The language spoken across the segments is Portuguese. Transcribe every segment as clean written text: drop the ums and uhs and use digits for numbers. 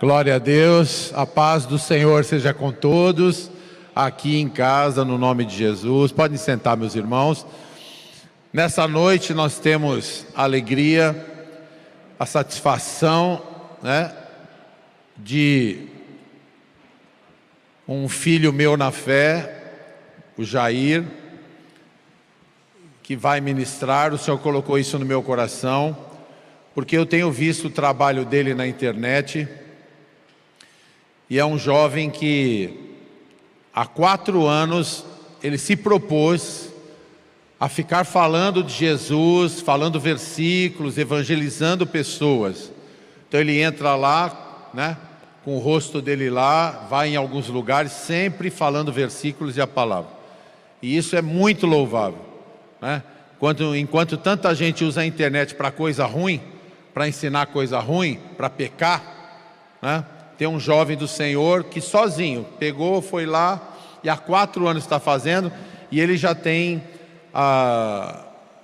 Glória a Deus, a paz do Senhor seja com todos, aqui em casa, no nome de Jesus. Podem sentar, meus irmãos. Nessa noite nós temos a alegria, a satisfação, de um filho meu na fé, o Jair, que vai ministrar. O Senhor colocou isso no meu coração, porque eu tenho visto o trabalho dele na internet. E é um jovem que há 4 anos ele se propôs a ficar falando de Jesus, falando versículos, evangelizando pessoas. Então ele entra lá, com o rosto dele lá, vai em alguns lugares, sempre falando versículos e a palavra. E isso é muito louvável, Enquanto tanta gente usa a internet para coisa ruim, para ensinar coisa ruim, para pecar, Tem um jovem do Senhor que sozinho pegou, foi lá e há 4 anos está fazendo, e ele já tem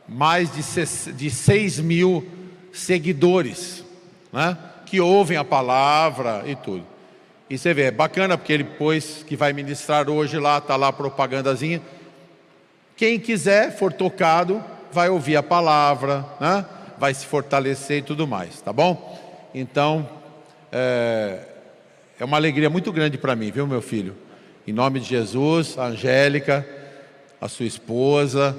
mais de 6 mil seguidores, que ouvem a palavra e tudo. E você vê, é bacana porque ele pôs que vai ministrar hoje lá, está lá a propagandazinha. Quem quiser, for tocado, vai ouvir a palavra, vai se fortalecer e tudo mais, tá bom? Então, é uma alegria muito grande para mim, viu, meu filho? Em nome de Jesus, a Angélica, a sua esposa,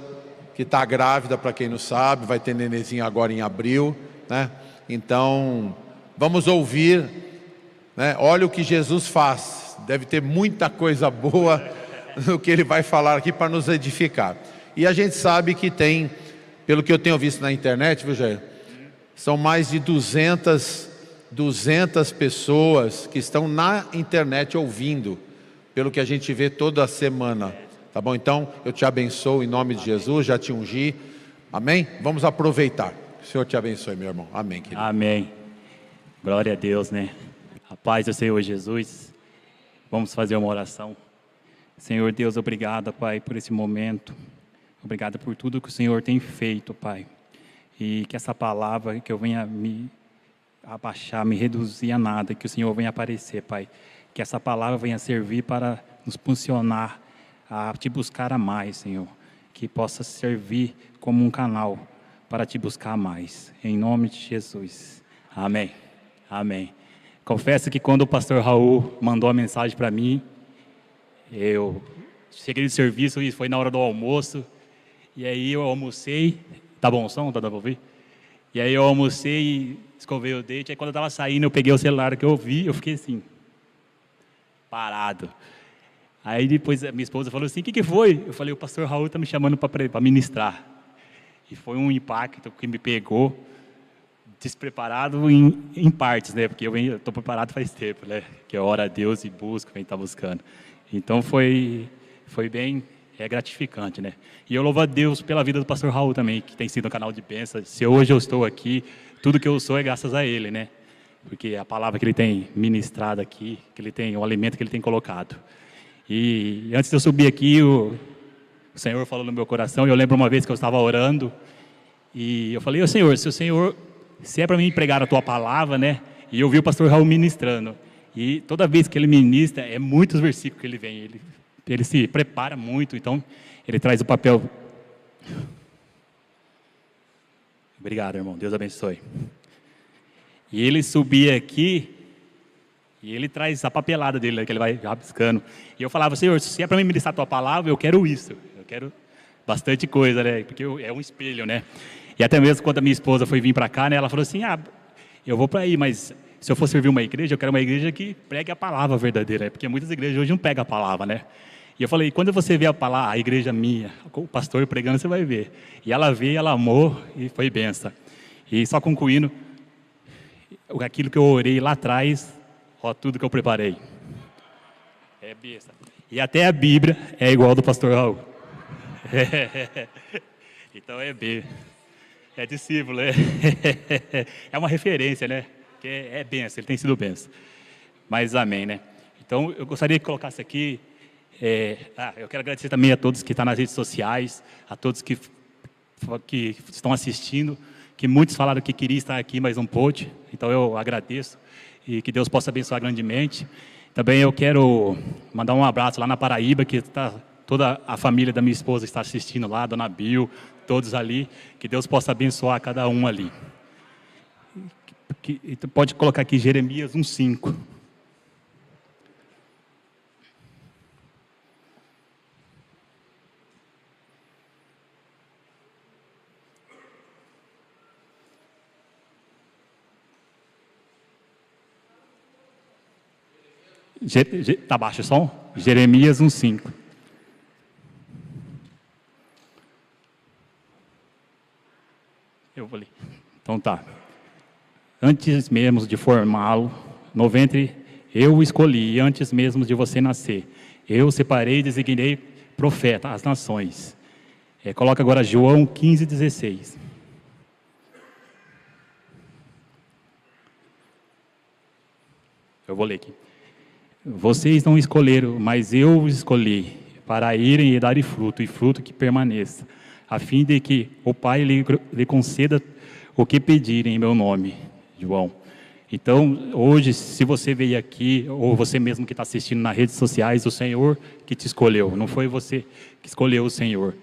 que está grávida, para quem não sabe, vai ter nenenzinho agora em abril, Então, vamos ouvir, Olha o que Jesus faz. Deve ter muita coisa boa no que ele vai falar aqui para nos edificar. E a gente sabe que tem, pelo que eu tenho visto na internet, viu, Jair? São mais de 200 pessoas que estão na internet ouvindo, pelo que a gente vê toda semana, tá bom? Então, eu te abençoo em nome de Jesus, já te ungi, amém? Vamos aproveitar. O Senhor te abençoe, meu irmão. Amém, querido. Amém. Glória a Deus, A paz do Senhor Jesus. Vamos fazer uma oração. Senhor Deus, obrigado, Pai, por esse momento. Obrigado por tudo que o Senhor tem feito, Pai. E que essa palavra, que eu venha me abaixar, me reduzir a nada, que o Senhor venha aparecer, Pai. Que essa palavra venha servir para nos funcionar, a te buscar a mais, Senhor. Que possa servir como um canal para te buscar a mais. Em nome de Jesus. Amém. Amém. Confesso que quando o pastor Raul mandou a mensagem para mim, eu cheguei de serviço e foi na hora do almoço. E aí eu almocei. Tá bom o som? Tá dando para ouvir? E aí eu almocei e escovei o dente. Aí quando eu estava saindo, eu peguei o celular que eu vi, eu fiquei assim, parado. Aí depois a minha esposa falou assim, o que foi? Eu falei, o pastor Raul está me chamando para ministrar. E foi um impacto que me pegou, despreparado em partes, porque eu estou preparado faz tempo, que eu oro a Deus e busco quem está buscando. Então foi bem gratificante, E eu louvo a Deus pela vida do pastor Raul também, que tem sido um canal de bênção. Se hoje eu estou aqui, tudo que eu sou é graças a ele, Porque a palavra que ele tem ministrado aqui, que ele tem, o alimento que ele tem colocado. E antes de eu subir aqui, o Senhor falou no meu coração, e eu lembro uma vez que eu estava orando, e eu falei, Senhor, se é para mim pregar a tua palavra, E eu vi o pastor Raul ministrando. E toda vez que ele ministra, é muitos versículos que ele vem, ele se prepara muito, então ele traz o papel. Obrigado, irmão, Deus abençoe. E ele subia aqui, e ele traz a papelada dele, que ele vai rabiscando. E eu falava, Senhor, se é para mim ministrar a tua palavra, eu quero isso. Eu quero bastante coisa, Porque é um espelho, E até mesmo quando a minha esposa foi vir para cá, ela falou assim, eu vou para aí, mas se eu for servir uma igreja, eu quero uma igreja que pregue a palavra verdadeira, porque muitas igrejas hoje não pegam a palavra, E eu falei, quando você vê a palavra, a igreja minha, o pastor pregando, você vai ver. E ela veio, ela amou, e foi benção. E só concluindo, aquilo que eu orei lá atrás, tudo que eu preparei. É besta. E até a Bíblia é igual do pastor Raul. Então é discípulo, é uma referência, Que é benção, ele tem sido benção. Mas amém, Então eu gostaria que colocasse aqui, eu quero agradecer também a todos que estão nas redes sociais, a todos que estão assistindo, que muitos falaram que queria estar aqui, mas não pôde, então eu agradeço. e que Deus possa abençoar grandemente. Também eu quero mandar um abraço lá na Paraíba, que toda a família da minha esposa está assistindo lá, Dona Bill, todos ali, que Deus possa abençoar cada um ali. Pode colocar aqui Jeremias 1:5. Está baixo o som? Jeremias 1:5. Eu vou ler. Então tá. Antes mesmo de formá-lo no ventre, eu o escolhi, e antes mesmo de você nascer, eu o separei e designei profeta às nações. Coloca agora João 15:16. Eu vou ler aqui. Vocês não escolheram, mas eu os escolhi, para irem e darem fruto, e fruto que permaneça, a fim de que o Pai lhe conceda o que pedirem em meu nome. João. Então, hoje, se você veio aqui, ou você mesmo que está assistindo nas redes sociais, o Senhor que te escolheu, não foi você que escolheu o Senhor.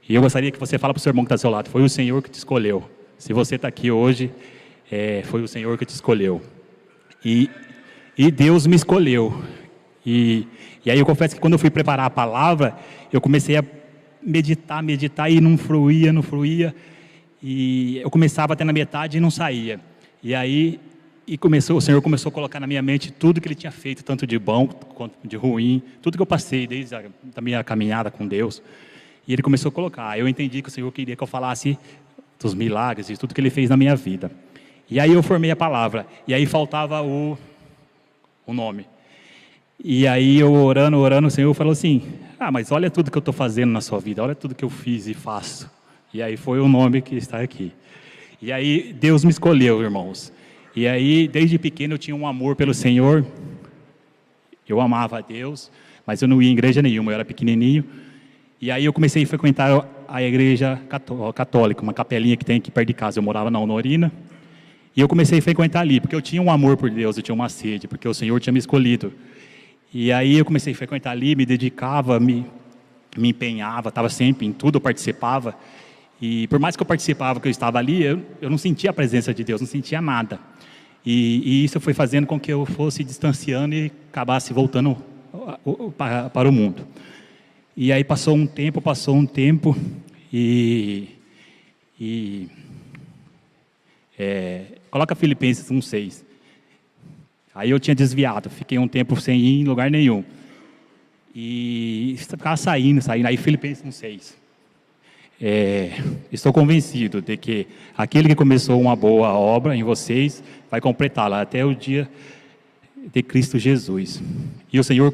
E eu gostaria que você fale para o seu irmão que está ao seu lado, foi o Senhor que te escolheu. Se você está aqui hoje, foi o Senhor que te escolheu. E Deus me escolheu. E aí eu confesso que quando eu fui preparar a palavra, eu comecei a meditar, e não fluía. E eu começava até na metade e não saía. E aí o Senhor começou a colocar na minha mente tudo que Ele tinha feito, tanto de bom quanto de ruim, tudo que eu passei desde a minha caminhada com Deus. E Ele começou a colocar. Eu entendi que o Senhor queria que eu falasse dos milagres e tudo que Ele fez na minha vida. E aí eu formei a palavra. E aí faltava o nome. E aí eu orando, o Senhor falou assim: mas olha tudo que eu estou fazendo na sua vida, olha tudo que eu fiz e faço. E aí foi o nome que está aqui. E aí Deus me escolheu, irmãos. E aí, desde pequeno, eu tinha um amor pelo Senhor. Eu amava a Deus, mas eu não ia em igreja nenhuma, eu era pequenininho. E aí eu comecei a frequentar a igreja católica, uma capelinha que tem aqui perto de casa. Eu morava na Honorina. E eu comecei a frequentar ali, porque eu tinha um amor por Deus, eu tinha uma sede, porque o Senhor tinha me escolhido. E aí eu comecei a frequentar ali, me dedicava, me empenhava, estava sempre em tudo, eu participava. E por mais que eu participava, que eu estava ali, eu não sentia a presença de Deus, não sentia nada. E isso foi fazendo com que eu fosse distanciando e acabasse voltando para o mundo. E aí passou um tempo, coloca Filipenses 1:6. Aí eu tinha desviado, fiquei um tempo sem ir em lugar nenhum. E ficava saindo, aí Filipenses 1:6. Estou convencido de que aquele que começou uma boa obra em vocês vai completá-la até o dia de Cristo Jesus. E o Senhor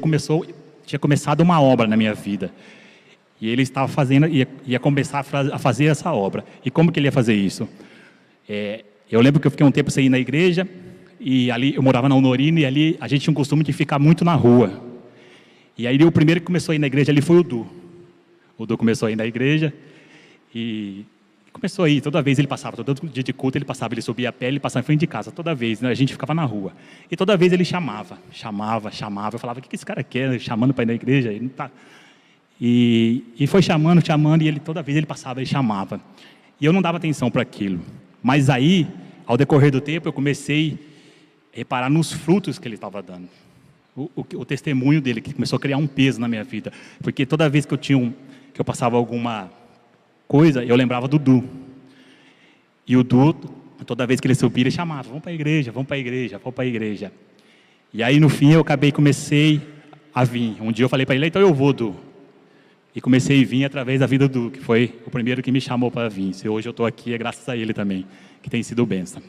tinha começado uma obra na minha vida. E Ele estava ia começar a fazer essa obra. E como que Ele ia fazer isso? Eu lembro que eu fiquei um tempo sem ir na igreja, e ali eu morava na Honorina, e ali a gente tinha um costume de ficar muito na rua. E aí o primeiro que começou a ir na igreja ali foi o Du. O Du começou a ir na igreja, e começou a ir, toda vez ele passava, todo dia de culto ele passava, ele subia a pé, ele passava em frente de casa, toda vez, né, a gente ficava na rua. E toda vez ele chamava, eu falava: o que esse cara quer, chamando para ir na igreja? Ele não tá... E foi chamando, e ele, toda vez ele passava, ele chamava. E eu não dava atenção para aquilo. Mas aí, ao decorrer do tempo, eu comecei a reparar nos frutos que ele estava dando. O testemunho dele, que começou a criar um peso na minha vida. Porque toda vez que eu passava alguma coisa, eu lembrava do Du. E o Du, toda vez que ele subia, ele chamava: vamos para a igreja, vamos para a igreja, vamos para a igreja. E aí, no fim, comecei a vir. Um dia eu falei para ele: então eu vou, Du. E comecei a vir através da vida do Du, que foi o primeiro que me chamou para vir. Se hoje eu estou aqui, é graças a ele também, que tem sido bênção.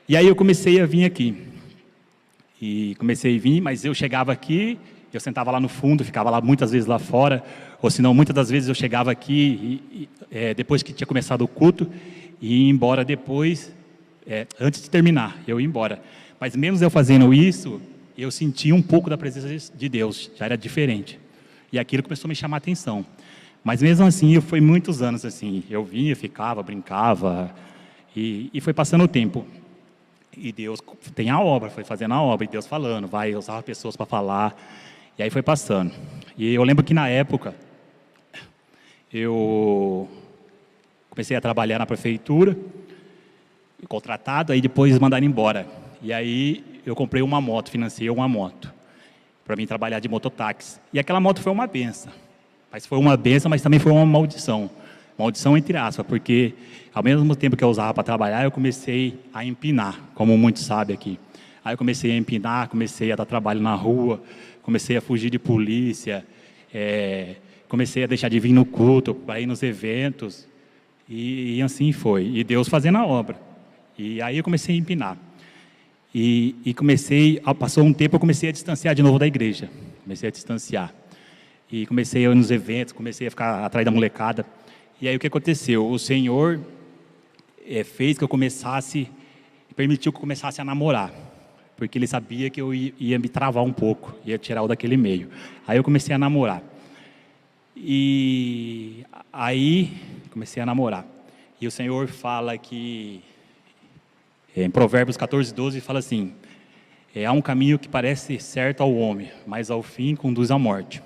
E aí eu comecei a vir aqui. E comecei a vir, mas eu chegava aqui, eu sentava lá no fundo, ficava lá muitas vezes lá fora, ou senão muitas das vezes eu chegava aqui, depois que tinha começado o culto, e ia embora depois, antes de terminar, eu ia embora. Mas mesmo eu fazendo isso, eu sentia um pouco da presença de Deus, já era diferente. E aquilo começou a me chamar a atenção. Mas mesmo assim, foi muitos anos assim, eu vinha, ficava, brincava, e foi passando o tempo. E Deus tem a obra, foi fazendo a obra, e Deus falando, vai usar pessoas para falar, e aí foi passando. E eu lembro que na época, eu comecei a trabalhar na prefeitura, contratado, aí depois mandaram embora. E aí eu comprei uma moto, financiei uma moto, para mim trabalhar de mototáxi. E aquela moto foi uma benção. Mas foi uma benção, mas também foi uma maldição. Maldição entre aspas, porque ao mesmo tempo que eu usava para trabalhar, eu comecei a empinar, como muitos sabem aqui. Aí eu comecei a empinar, comecei a dar trabalho na rua, comecei a fugir de polícia, comecei a deixar de vir no culto, para ir nos eventos, e assim foi. E Deus fazendo a obra. E aí eu comecei a empinar. E passou um tempo, eu comecei a distanciar de novo da igreja. Comecei a distanciar. E comecei a ir nos eventos, comecei a ficar atrás da molecada. E aí o que aconteceu? O Senhor fez que eu permitiu que eu começasse a namorar. Porque Ele sabia que eu ia me travar um pouco, ia tirar o daquele meio. Aí eu comecei a namorar. E aí comecei a namorar. E o Senhor fala que, em Provérbios 14:12, fala assim: há um caminho que parece certo ao homem, mas ao fim conduz à morte.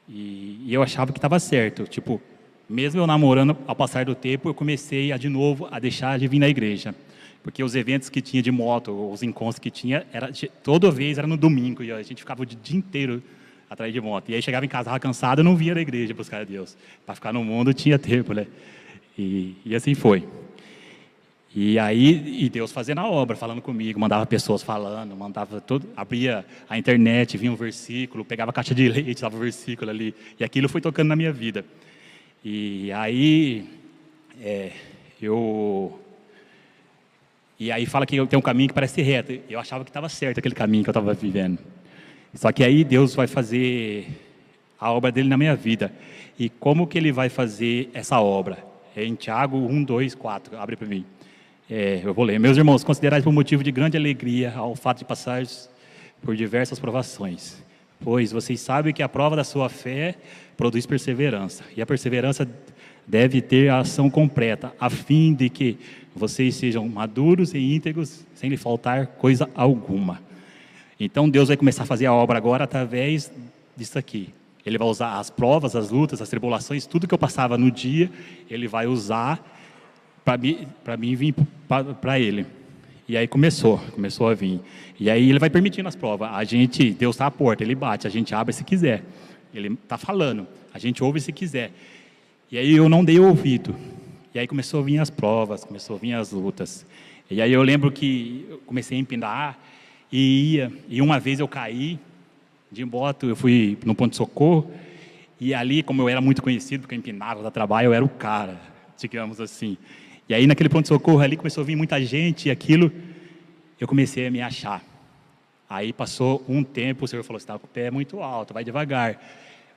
E eu achava que estava certo. Tipo, mesmo eu namorando, ao passar do tempo, eu comecei de novo a deixar de vir na igreja. Porque os eventos que tinha de moto, os encontros que tinha, toda vez era no domingo, e a gente ficava o dia inteiro atrás de moto. E aí chegava em casa, estava cansado, eu não via na igreja buscar a Deus. Para ficar no mundo tinha tempo, né? E assim foi. E Deus fazendo a obra, falando comigo, mandava pessoas falando, abria a internet, vinha um versículo, pegava a caixa de leite, estava o versículo ali, e aquilo foi tocando na minha vida. E aí fala que tem um caminho que parece reto. Eu achava que estava certo aquele caminho que eu estava vivendo. Só que aí Deus vai fazer a obra dele na minha vida. E como que Ele vai fazer essa obra? É em Tiago 1:2-4, abre para mim. Eu vou ler. Meus irmãos, considerais por motivo de grande alegria ao fato de passar por diversas provações, pois vocês sabem que a prova da sua fé produz perseverança, e a perseverança deve ter a ação completa, a fim de que vocês sejam maduros e íntegros, sem lhe faltar coisa alguma. Então Deus vai começar a fazer a obra agora através disso aqui. Ele vai usar as provas, as lutas, as tribulações, tudo que eu passava no dia, Ele vai usar para mim vir para Ele. E aí começou a vir. E aí Ele vai permitindo as provas. Deus está à porta, Ele bate, a gente abre se quiser. Ele está falando, a gente ouve se quiser. E aí eu não dei ouvido. E aí começou a vir as provas, começou a vir as lutas. E aí eu lembro que eu comecei a empinar e uma vez eu caí de moto, eu fui no ponto de socorro, e ali, como eu era muito conhecido, porque eu empinava, da trabalho, eu era o cara, digamos assim. E aí naquele pronto-socorro ali começou a vir muita gente, e aquilo, eu comecei a me achar. Aí passou um tempo, o Senhor falou, você está com o pé muito alto, vai devagar.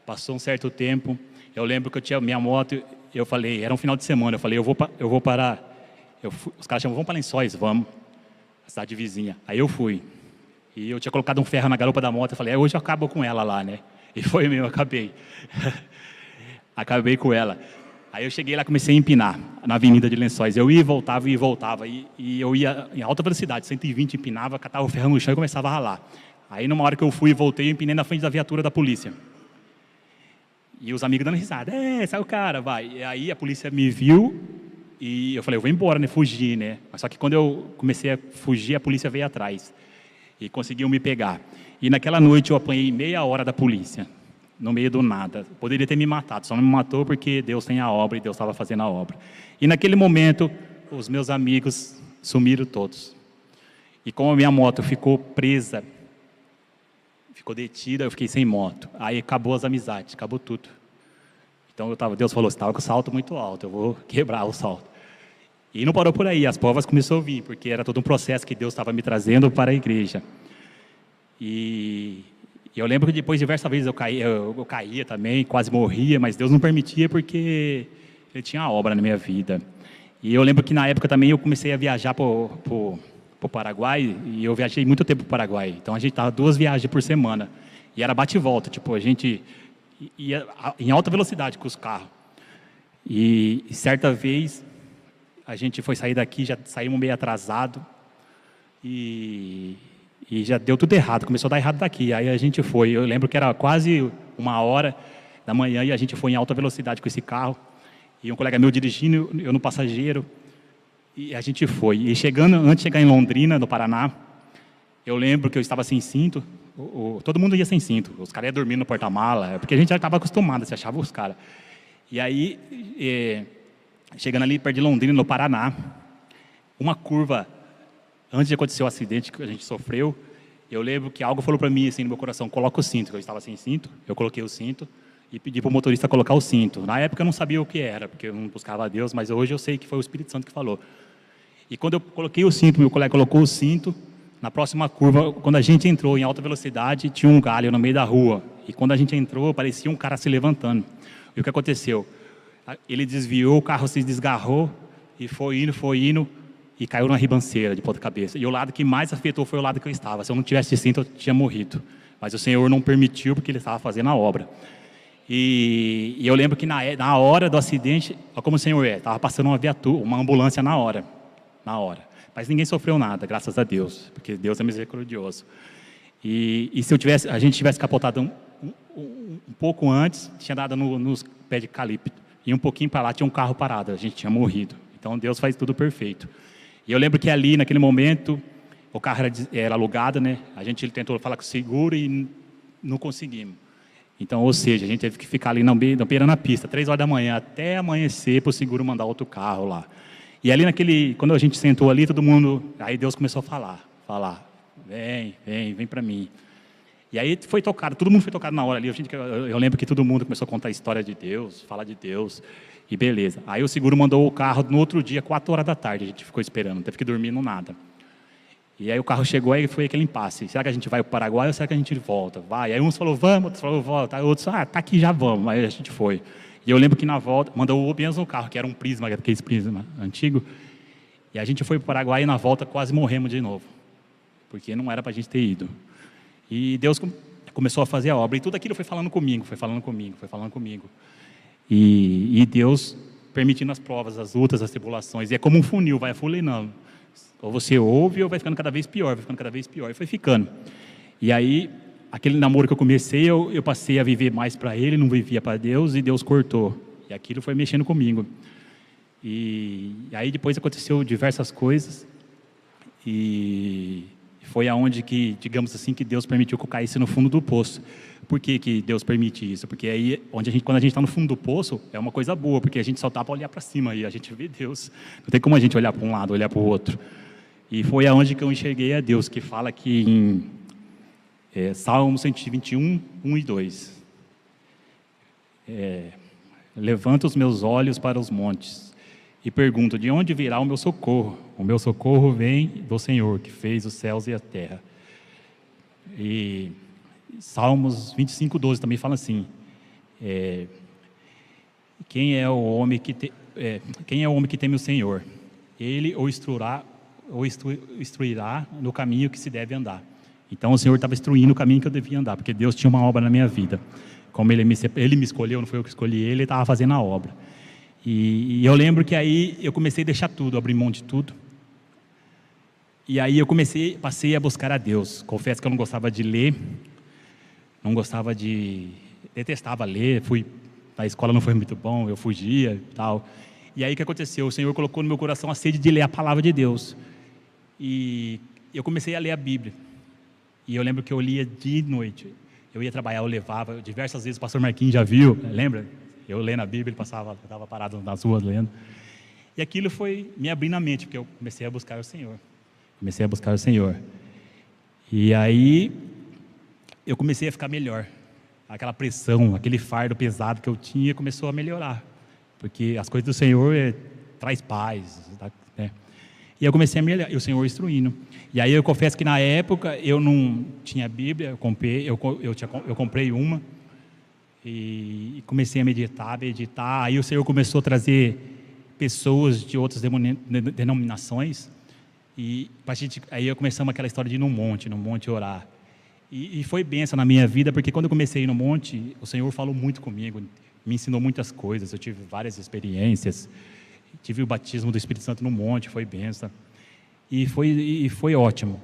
Passou um certo tempo, eu lembro que eu tinha minha moto, eu falei, era um final de semana, eu falei, eu vou parar. Os caras chamam, vamos para Lençóis, vamos, a cidade vizinha. Aí eu fui, e eu tinha colocado um ferro na garupa da moto, eu falei, hoje eu acabo com ela lá, né? E foi mesmo, eu acabei. Acabei com ela. Aí eu cheguei lá, comecei a empinar na Avenida de Lençóis. Eu ia e voltava. E eu ia em alta velocidade, 120, empinava, catava o ferro no chão e começava a ralar. Aí numa hora que eu fui e voltei, eu empinei na frente da viatura da polícia. E os amigos dando risada. Sai o cara, vai. E aí a polícia me viu e eu falei, eu vou embora, né? Fugir, né? Mas só que quando eu comecei a fugir, a polícia veio atrás. E conseguiu me pegar. E naquela noite eu apanhei meia hora da polícia. No meio do nada. Poderia ter me matado, só não me matou porque Deus tem a obra e Deus estava fazendo a obra. E naquele momento, os meus amigos sumiram todos. E como a minha moto ficou presa, ficou detida, eu fiquei sem moto. Aí acabou as amizades, acabou tudo. Então Deus falou, você estava com o salto muito alto, eu vou quebrar o salto. E não parou por aí, as provas começaram a vir, porque era todo um processo que Deus estava me trazendo para a igreja. E eu lembro que depois, diversas vezes, eu caía também, quase morria, mas Deus não permitia porque Ele tinha a obra na minha vida. E eu lembro que na época também eu comecei a viajar para o Paraguai, e eu viajei muito tempo para o Paraguai. Então a gente estava 2 viagens por semana. E era bate e volta, tipo, a gente ia em alta velocidade com os carros. E certa vez, a gente foi sair daqui, já saímos meio atrasado, e já deu tudo errado, começou a dar errado daqui. Aí a gente foi, eu lembro que era quase 1h da manhã e a gente foi em alta velocidade com esse carro. E um colega meu dirigindo, eu no passageiro, e a gente foi. E antes de chegar em Londrina, no Paraná, eu lembro que eu estava sem cinto, todo mundo ia sem cinto, os caras iam dormindo no porta-mala, porque a gente já estava acostumado, se achava os caras. E aí, chegando ali perto de Londrina, no Paraná, uma curva, antes de acontecer o acidente que a gente sofreu, eu lembro que algo falou para mim, assim, no meu coração, coloca o cinto, que eu estava sem cinto, eu coloquei o cinto, e pedi para o motorista colocar o cinto. Na época eu não sabia o que era, porque eu não buscava a Deus, mas hoje eu sei que foi o Espírito Santo que falou. E quando eu coloquei o cinto, meu colega colocou o cinto, na próxima curva, quando a gente entrou em alta velocidade, tinha um galho no meio da rua. E quando a gente entrou, parecia um cara se levantando. E o que aconteceu? Ele desviou, o carro se desgarrou, e foi indo, e caiu na ribanceira de ponta cabeça. E o lado que mais afetou foi o lado que eu estava. Se eu não tivesse cinto, eu tinha morrido. Mas o Senhor não permitiu, porque Ele estava fazendo a obra. E eu lembro que na hora do acidente, olha como o Senhor estava passando uma ambulância na hora. Mas ninguém sofreu nada, graças a Deus, porque Deus é misericordioso. E se a gente tivesse capotado um pouco antes, tinha dado nos pés de calipto. E um pouquinho para lá tinha um carro parado, a gente tinha morrido. Então Deus faz tudo perfeito. E eu lembro que ali, naquele momento, o carro era alugado, né? A gente tentou falar com o seguro e não conseguimos. Então, ou seja, a gente teve que ficar ali na beira na pista, 3h da manhã, até amanhecer, para o seguro mandar outro carro lá. E ali quando a gente sentou ali, todo mundo, aí Deus começou a falar, vem para mim. E aí foi tocado, todo mundo foi tocado na hora ali. Eu lembro que todo mundo começou a contar a história de Deus, falar de Deus, e beleza. Aí o seguro mandou o carro no outro dia, 4h da tarde, a gente ficou esperando, não teve que dormir no nada. E aí o carro chegou e foi aquele impasse. Será que a gente vai para o Paraguai ou será que a gente volta? Vai. Aí uns falou, vamos, outros falou, volta. Aí outros, tá aqui, já vamos. Aí a gente foi. E eu lembro que na volta, mandou o Bianz no carro, que era um Prisma, aquele Prisma antigo. E a gente foi para o Paraguai e na volta quase morremos de novo. Porque não era para a gente ter ido. E Deus começou a fazer a obra. E tudo aquilo foi falando comigo. E Deus permitindo as provas, as lutas, as tribulações. E é como um funil, vai afulinando. Ou você ouve ou vai ficando cada vez pior, E foi ficando. E aí, aquele namoro que eu comecei, eu passei a viver mais para Ele, não vivia para Deus, e Deus cortou. E aquilo foi mexendo comigo. E aí depois aconteceu diversas coisas. E foi aonde que, digamos assim, que Deus permitiu que eu caísse no fundo do poço. Por que Deus permite isso? Porque aí, quando a gente está no fundo do poço, é uma coisa boa, porque a gente só está para olhar para cima e a gente vê Deus. Não tem como a gente olhar para um lado, olhar para o outro. E foi aonde que eu enxerguei a Deus, que fala aqui em Salmo 121, 1 e 2. Levanta os meus olhos para os montes e pergunto, de onde virá o meu socorro? O meu socorro vem do Senhor, que fez os céus e a terra. E Salmos 25, 12 também fala assim, quem é o homem que teme o Senhor? Ele o instruirá no caminho que se deve andar. Então o Senhor estava instruindo o caminho que eu devia andar, porque Deus tinha uma obra na minha vida. Como Ele me escolheu, não foi eu que escolhi Ele estava fazendo a obra. E eu lembro que aí eu comecei a deixar tudo, abrir mão de tudo. E aí eu passei a buscar a Deus. Confesso que eu não gostava de ler, detestava ler, na escola não foi muito bom, eu fugia e tal. E aí o que aconteceu? O Senhor colocou no meu coração a sede de ler a palavra de Deus. E eu comecei a ler a Bíblia. E eu lembro que eu lia de noite. Eu ia trabalhar, eu levava, diversas vezes o pastor Marquinhos já viu, lembra? Eu lendo a Bíblia, ele estava parado nas ruas lendo. E aquilo foi me abrindo a mente, porque eu comecei a buscar o Senhor. E aí eu comecei a ficar melhor. Aquela pressão, aquele fardo pesado que eu tinha começou a melhorar. Porque as coisas do Senhor traz paz, né? E eu comecei a melhorar, e o Senhor instruindo. E aí eu confesso que na época eu não tinha Bíblia, eu comprei uma e comecei a meditar. Aí o Senhor começou a trazer pessoas de outras denominações e aí começamos aquela história de ir no monte orar. E foi bênção na minha vida, porque quando eu comecei a ir no monte, o Senhor falou muito comigo, me ensinou muitas coisas, eu tive várias experiências, tive o batismo do Espírito Santo no monte, foi bênção. E foi ótimo.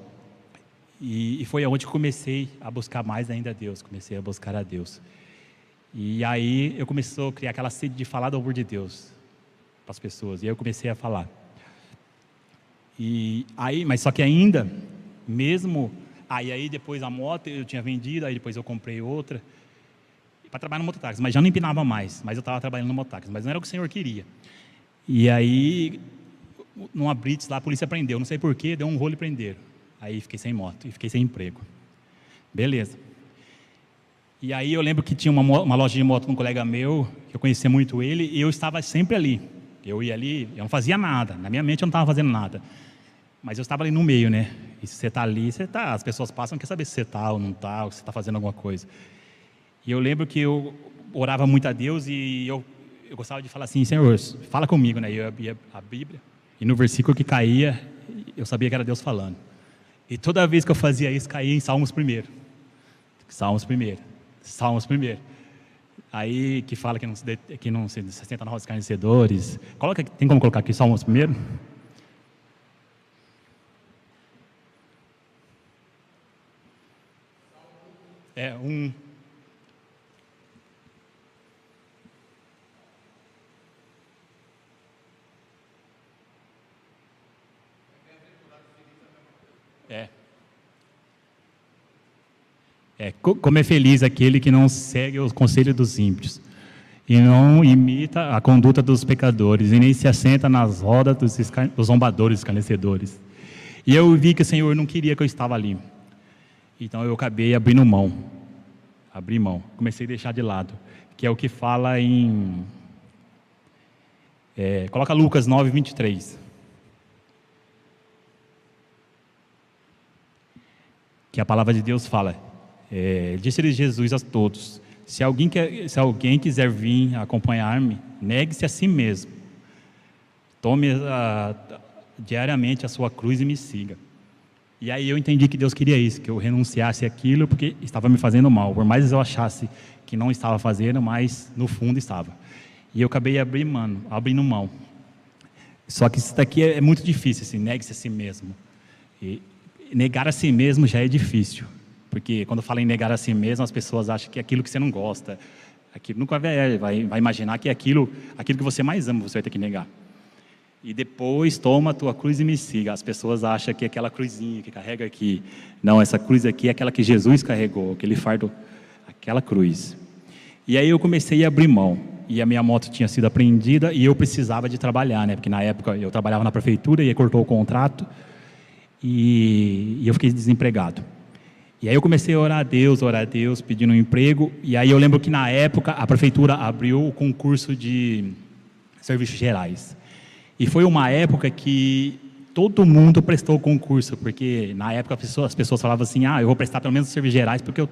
E foi onde comecei a buscar mais ainda a Deus, comecei a buscar a Deus. E aí eu comecei a criar aquela sede de falar do amor de Deus para as pessoas, e aí eu comecei a falar. E aí, mas só que ainda, mesmo, aí depois a moto eu tinha vendido, aí depois eu comprei outra, para trabalhar no mototáxi, mas já não empinava mais, mas eu estava trabalhando no mototáxi, mas não era o que o Senhor queria. E aí, numa blitz lá, a polícia prendeu, não sei porquê, deu um rolo e prenderam. Aí fiquei sem moto, e fiquei sem emprego. Beleza. E aí eu lembro que tinha uma loja de moto com um colega meu, que eu conhecia muito ele, e eu estava sempre ali. Eu ia ali, eu não fazia nada, na minha mente eu não estava fazendo nada. Mas eu estava ali no meio, né? E se você está ali, você está, as pessoas passam, quer saber se você está ou não está, ou se você está fazendo alguma coisa. E eu lembro que eu orava muito a Deus e eu gostava de falar assim, Senhor, fala comigo, né? Eu abria a Bíblia, e no versículo que caía, eu sabia que era Deus falando. E toda vez que eu fazia isso, caía em Salmos primeiro. Salmos primeiro. Salmos primeiro. Aí que fala que não se senta na roda dos escarnecedores. Tem como colocar aqui Salmos primeiro? É um. Como é feliz aquele que não segue o conselho dos ímpios, e não imita a conduta dos pecadores, e nem se assenta nas rodas dos zombadores, escarnecedores. E eu vi que o Senhor não queria que eu estava ali. Então eu acabei abrindo mão. Abri mão. Comecei a deixar de lado. Que é o que fala em... coloca Lucas 9, 23. Que a palavra de Deus fala... disse-lhe Jesus a todos, se alguém quiser vir acompanhar-me, negue-se a si mesmo, tome diariamente a sua cruz e me siga. E aí eu entendi que Deus queria isso, que eu renunciasse àquilo, porque estava me fazendo mal, por mais eu achasse que não estava fazendo, mas no fundo estava. E eu acabei abrindo mão. Só que isso daqui é muito difícil, assim, negue-se a si mesmo. E negar a si mesmo já é difícil. Porque quando fala em negar a si mesmo, as pessoas acham que é aquilo que você não gosta. Aquilo nunca vai imaginar que é aquilo que você mais ama, você vai ter que negar. E depois, toma a tua cruz e me siga. As pessoas acham que é aquela cruzinha que carrega aqui. Não, essa cruz aqui é aquela que Jesus carregou, aquele fardo, aquela cruz. E aí eu comecei a abrir mão. E a minha moto tinha sido apreendida e eu precisava de trabalhar, né? Porque na época eu trabalhava na prefeitura e aí cortou o contrato. E eu fiquei desempregado. E aí eu comecei a orar a Deus, pedindo um emprego. E aí eu lembro que na época a prefeitura abriu o concurso de serviços gerais. E foi uma época que todo mundo prestou o concurso, porque na época as pessoas falavam assim, eu vou prestar pelo menos os serviços gerais, porque eu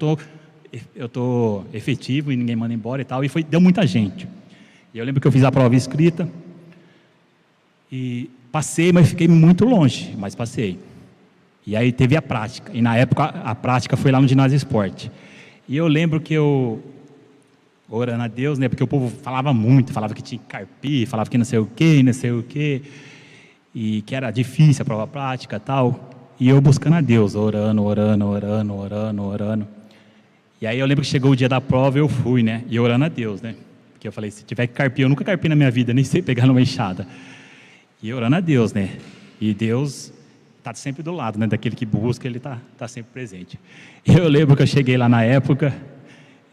tô efetivo e ninguém manda embora e tal. E deu muita gente. E eu lembro que eu fiz a prova escrita e passei, mas fiquei muito longe, mas passei. E aí teve a prática, e na época a prática foi lá no ginásio esporte. E eu lembro que eu, orando a Deus, né, porque o povo falava muito, falava que tinha que carpir, falava que não sei o quê, e que era difícil a prova prática e tal. E eu buscando a Deus, orando. E aí eu lembro que chegou o dia da prova, eu fui, né, e orando a Deus, né, porque eu falei, se tiver que carpir, eu nunca carpi na minha vida, nem sei pegar numa enxada. E orando a Deus, né, e Deus... está sempre do lado, né? Daquele que busca, ele está sempre presente. Eu lembro que eu cheguei lá na época,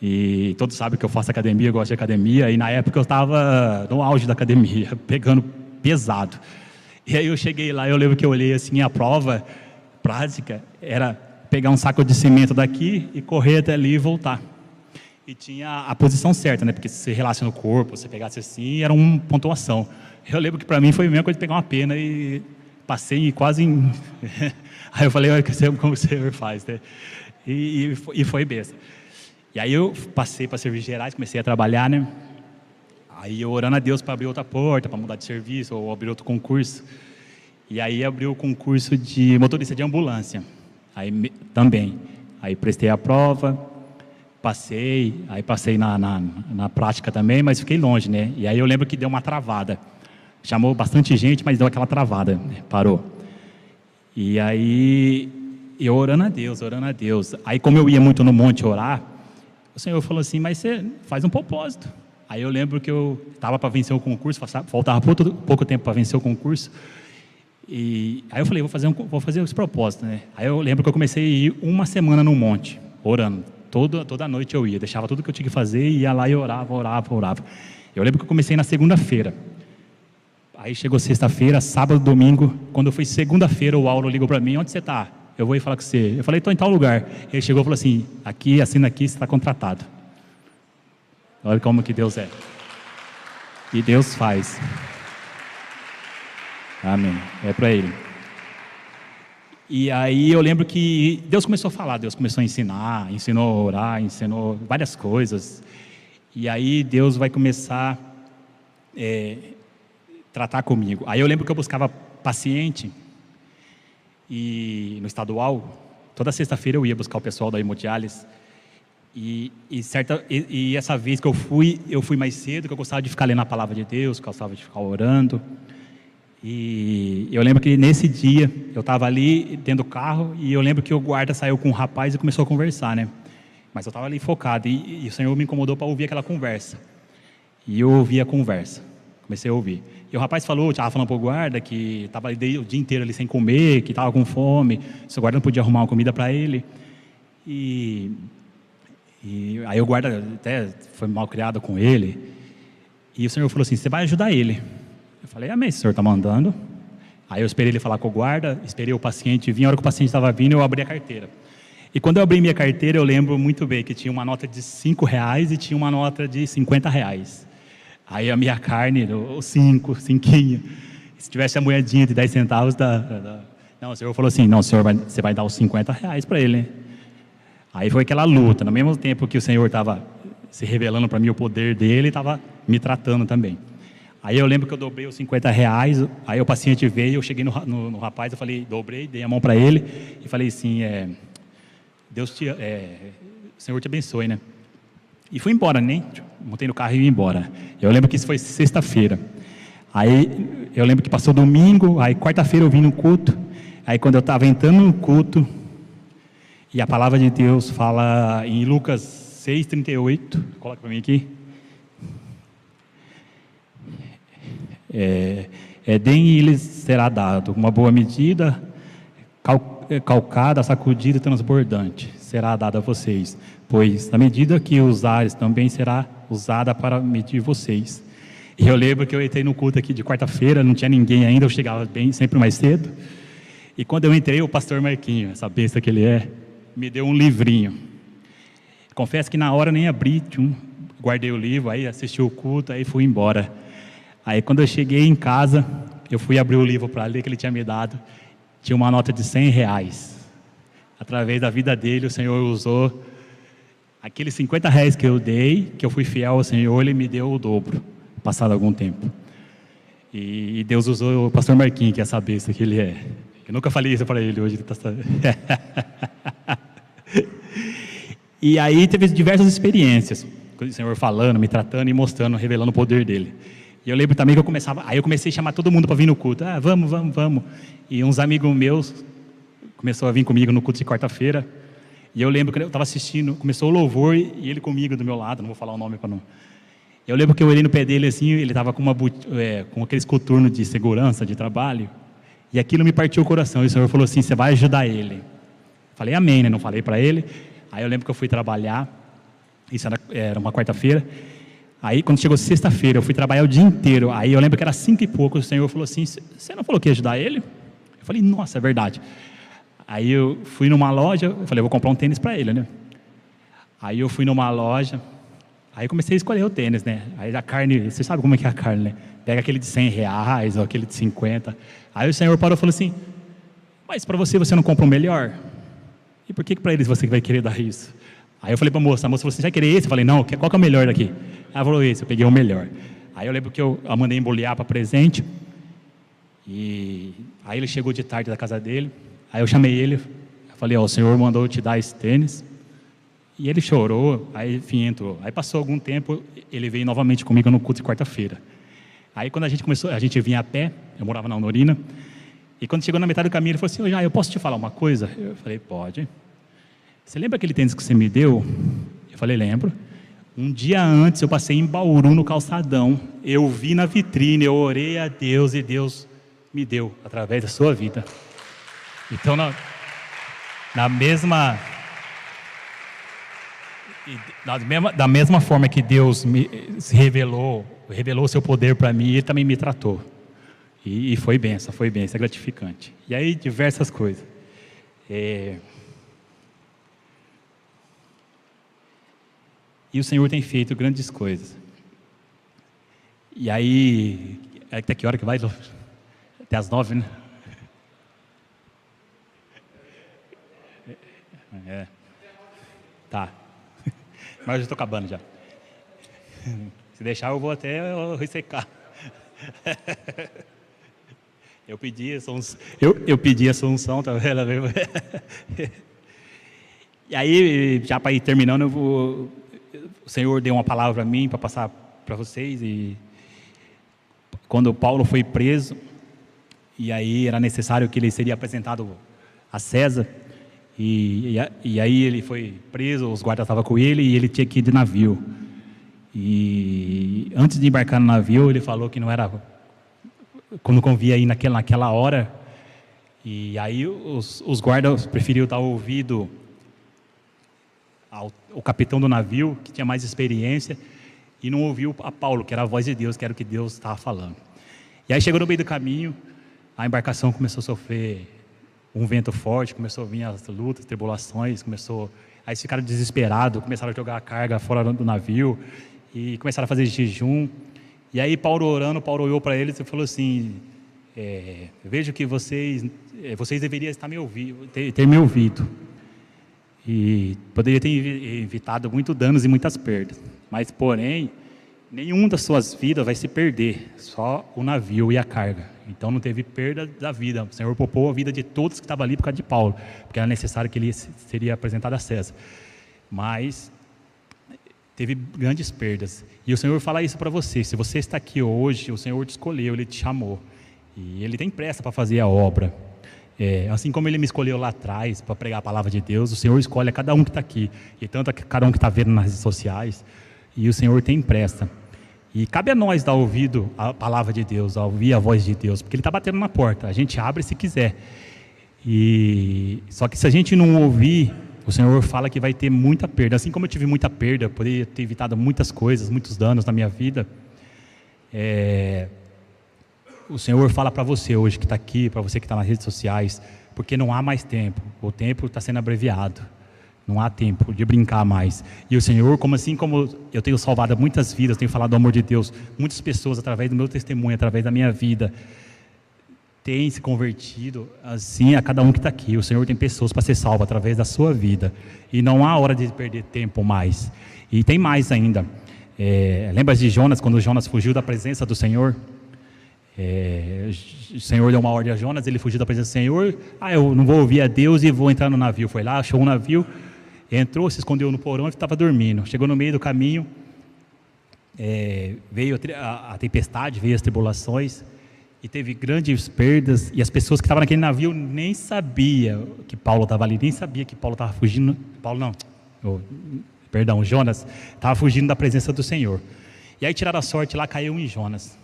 e todos sabem que eu faço academia, eu gosto de academia, e na época eu estava no auge da academia, pegando pesado. E aí eu cheguei lá, eu lembro que eu olhei assim, a prova prática era pegar um saco de cimento daqui e correr até ali e voltar. E tinha a posição certa, né? Porque se você relaciona o corpo, se você pegasse assim, era uma pontuação. Eu lembro que para mim foi a mesma coisa de pegar uma pena e... passei quase em... Aí eu falei, como o Senhor faz, né? E foi besta. E aí eu passei para serviços gerais, comecei a trabalhar, né? Aí eu orando a Deus para abrir outra porta, para mudar de serviço, ou abrir outro concurso. E aí abriu o concurso de motorista de ambulância. Aí também. Aí prestei a prova, passei na prática também, mas fiquei longe, né? E aí eu lembro que deu uma travada. Chamou bastante gente, mas deu aquela travada, né? Parou. E aí, eu orando a Deus, orando a Deus. Aí, como eu ia muito no monte orar, o Senhor falou assim, mas você faz um propósito. Aí eu lembro que eu estava para vencer o concurso, faltava pouco tempo para vencer o concurso. E aí eu falei, vou fazer esse propósito, né? Aí eu lembro que eu comecei a ir uma semana no monte, orando. Toda noite eu ia, deixava tudo que eu tinha que fazer, ia lá e orava. Eu lembro que eu comecei na segunda-feira. Aí chegou sexta-feira, sábado, domingo. Quando eu fui segunda-feira, o Auro ligou para mim, onde você está? Eu vou ir falar com você. Eu falei, estou em tal lugar. Ele chegou e falou assim, aqui, assina aqui, você está contratado. Olha como que Deus é. E Deus faz. Amém. É para Ele. E aí eu lembro que Deus começou a falar, Deus começou a ensinar, ensinou a orar, ensinou várias coisas. E aí Deus vai começar tratar comigo. Aí eu lembro que eu buscava paciente e no estadual, toda sexta-feira eu ia buscar o pessoal da hemodiálise. E essa vez que eu fui mais cedo, que eu gostava de ficar lendo a palavra de Deus, gostava de ficar orando. E eu lembro que nesse dia, eu estava ali dentro do carro, e eu lembro que o guarda saiu com um rapaz e começou a conversar, né? Mas eu estava ali focado, e o Senhor me incomodou para ouvir aquela conversa. E eu ouvi a conversa, comecei a ouvir. E o rapaz estava falando para o guarda que estava o dia inteiro ali sem comer, que estava com fome, se o guarda não podia arrumar uma comida para ele. E aí o guarda até foi mal criado com ele. E o Senhor falou assim, você vai ajudar ele. Eu falei, amém, o Senhor está mandando. Aí eu esperei ele falar com o guarda, esperei o paciente vir. A hora que o paciente estava vindo, eu abri a carteira. E quando eu abri minha carteira, eu lembro muito bem que tinha uma nota de R$5 e tinha uma nota de R$50. Aí a minha carne, o cinquinho. Se tivesse a moedinha de 10 centavos, Não, o Senhor falou assim, não, Senhor, você vai dar os R$50 para ele, né? Aí foi aquela luta, no mesmo tempo que o Senhor estava se revelando para mim o poder dele, estava me tratando também. Aí eu lembro que eu dobrei os R$50, aí o paciente veio, eu cheguei no rapaz, eu falei, dobrei, dei a mão para ele e falei assim, o Senhor te abençoe, né? E fui embora, né? Montei no carro e ia embora. Eu lembro que isso foi sexta-feira. Aí eu lembro que passou domingo, aí quarta-feira eu vim no culto, aí quando eu estava entrando no culto, e a palavra de Deus fala em Lucas 6,38, coloca para mim aqui. Deem e lhes será dado, uma boa medida, calcada, sacudida e transbordante, será dada a vocês, pois na medida que usares também será usada para medir vocês. E eu lembro que eu entrei no culto aqui de quarta-feira, não tinha ninguém ainda, eu chegava sempre mais cedo, e quando eu entrei, o pastor Marquinho, essa besta que ele me deu um livrinho. Confesso que na hora nem abri, guardei o livro, aí assisti o culto, aí fui embora. Aí quando eu cheguei em casa, eu fui abrir o livro para ler que ele tinha me dado, tinha uma nota de R$100. Através da vida dele, o Senhor usou aqueles R$50 que eu dei, que eu fui fiel ao Senhor, Ele me deu o dobro, passado algum tempo. E Deus usou o pastor Marquinhos, que é essa besta que ele é. Eu nunca falei isso para ele, hoje ele está... E aí teve diversas experiências, com o Senhor falando, me tratando e mostrando, revelando o poder dele. E eu lembro também que eu comecei a chamar todo mundo para vir no culto. Vamos. E uns amigos meus começaram a vir comigo no culto de quarta-feira. E eu lembro que eu estava assistindo, começou o louvor e ele comigo do meu lado, não vou falar o nome para não... Eu lembro que eu olhei no pé dele assim, ele estava com aqueles coturnos de segurança, de trabalho. E aquilo me partiu o coração. E o Senhor falou assim, você vai ajudar ele. Falei amém, né? Não falei para ele. Aí eu lembro que eu fui trabalhar, isso era uma quarta-feira. Aí quando chegou sexta-feira, eu fui trabalhar o dia inteiro. Aí eu lembro que era 5 e pouco, o Senhor falou assim, você não falou que ia ajudar ele? Eu falei, nossa, é verdade. Aí eu fui numa loja, eu falei, vou comprar um tênis para ele, né? Aí eu fui numa loja, aí comecei a escolher o tênis, né? Aí a carne, você sabe como é que é a carne, né? Pega aquele de R$100 ou aquele de 50. Aí o Senhor parou e falou assim, mas para você não compra um melhor? E por que para eles você vai querer dar isso? Aí eu falei para a moça falou, você vai querer esse? Eu falei, não, qual que é o melhor daqui? Ela falou esse, eu peguei o melhor. Aí eu lembro que eu mandei embolear para presente, e aí ele chegou de tarde da casa dele, aí eu chamei ele, eu falei, o Senhor mandou eu te dar esse tênis, e ele chorou, aí enfim entrou. Aí passou algum tempo, ele veio novamente comigo no culto de quarta-feira. Aí quando a gente vinha a pé, eu morava na Honorina, E quando chegou na metade do caminho, ele falou assim: eu posso te falar uma coisa? Eu falei: pode. Você lembra aquele tênis que você me deu? Eu falei: lembro. Um dia antes eu passei em Bauru, no calçadão. Eu vi na vitrine, eu orei a Deus e Deus me deu, através da sua vida. Então, da mesma forma que Deus se revelou seu poder para mim, Ele também me tratou. E foi benção, é gratificante. E aí, diversas coisas. E o Senhor tem feito grandes coisas. E aí, até que hora que vai? Até as 9, né? Tá. Mas eu estou acabando já. Se deixar, eu vou até ressecar. Eu pedi a Assunção, tá vendo? E aí, já para ir terminando, o Senhor deu uma palavra para mim, para passar para vocês. E quando Paulo foi preso, e aí era necessário que ele seria apresentado a César, e aí ele foi preso, os guardas estavam com ele, e ele tinha que ir de navio. E antes de embarcar no navio, ele falou que não era, como convia ir naquela hora. E aí os guardas preferiram dar ouvido ao capitão do navio, que tinha mais experiência, e não ouviu a Paulo, que era a voz de Deus, que era o que Deus estava falando. E aí chegou no meio do caminho, a embarcação começou a sofrer um vento forte, começou a vir as lutas, tribulações, aí eles ficaram desesperados, começaram a jogar a carga fora do navio, e começaram a fazer jejum. E aí Paulo orando, Paulo olhou para eles e falou assim: vejo que vocês deveriam estar ter me ouvido. E poderia ter evitado muitos danos e muitas perdas. Mas, porém, nenhum das suas vidas vai se perder, só o navio e a carga. Então não teve perda da vida. O Senhor poupou a vida de todos que estavam ali por causa de Paulo, porque era necessário que ele seria apresentado a César. Mas teve grandes perdas. E o Senhor fala isso para você: se você está aqui hoje, o Senhor te escolheu, Ele te chamou. E Ele tem pressa para fazer a obra. Assim como Ele me escolheu lá atrás para pregar a palavra de Deus, o Senhor escolhe a cada um que está aqui, e tanto a cada um que está vendo nas redes sociais, e o Senhor tem pressa. E cabe a nós dar ouvido à palavra de Deus, a ouvir a voz de Deus, porque Ele está batendo na porta, a gente abre se quiser. Só que se a gente não ouvir, o Senhor fala que vai ter muita perda. Assim como eu tive muita perda, poderia ter evitado muitas coisas, muitos danos na minha vida, o Senhor fala para você hoje que está aqui, para você que está nas redes sociais, porque não há mais tempo, o tempo está sendo abreviado, não há tempo de brincar mais. E o Senhor, assim como eu tenho salvado muitas vidas, tenho falado do amor de Deus, muitas pessoas através do meu testemunho, através da minha vida, têm se convertido, assim a cada um que está aqui. O Senhor tem pessoas para ser salvo através da sua vida, e não há hora de perder tempo mais. E tem mais ainda. Lembra de Jonas, quando Jonas fugiu da presença do Senhor? O Senhor deu uma ordem a Jonas, ele fugiu da presença do Senhor. Eu não vou ouvir a Deus e vou entrar no navio. Foi lá, achou um navio, entrou, se escondeu no porão e estava dormindo. Chegou no meio do caminho, veio a tempestade, veio as tribulações, e teve grandes perdas. E as pessoas que estavam naquele navio nem sabiam que Paulo estava ali, nem sabia que Paulo estava fugindo. Jonas estava fugindo da presença do Senhor. E aí tiraram a sorte lá, caiu em Jonas.